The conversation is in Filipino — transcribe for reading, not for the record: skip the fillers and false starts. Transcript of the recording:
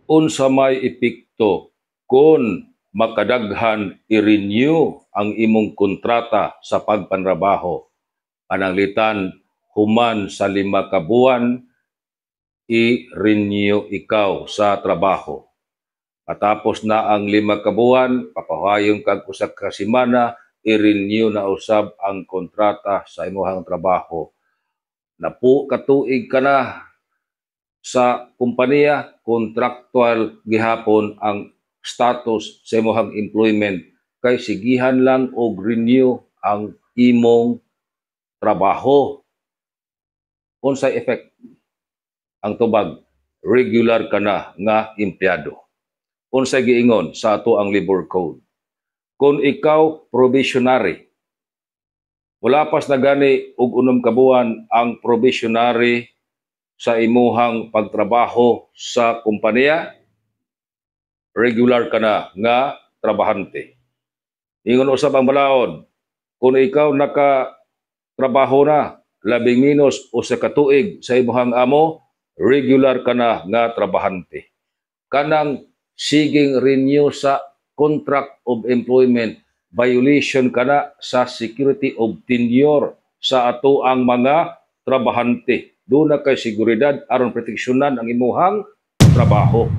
unsa may epekto kung makadaghan i-renew ang imong kontrata sa pagpanrabaho. Pananglitan, human sa 5 ka buwan, i-renew ikaw sa trabaho. Patapos na ang 5 ka buwan, papahayon kag usa ka semana, i-renew na usab ang kontrata sa imong trabaho. Katuig ka na sa kumpanya, contractual gihapon ang status sa imong employment, kay sigihan lang og renew ang imong trabaho. Unsay effect? Ang tubag, regular ka na nga empleyado. Unsay giingon sa ato ang labor code? Kung ikaw probationary, wala pas na gani og 6 ka buwan ang probationary sa imuhang pagtrabaho sa kumpanya, regular ka na nga trabahante. Ingon usab ang balaod, kung ikaw nakatrabaho na labing minus o sa katuig sa imuhang amo, regular ka na nga trabahante. Kanang siging renew sa contract of employment, violation ka na sa security of tenure sa ato ang mga trabahante. Doon na kay seguridad aron proteksyonan ang imuhang trabaho.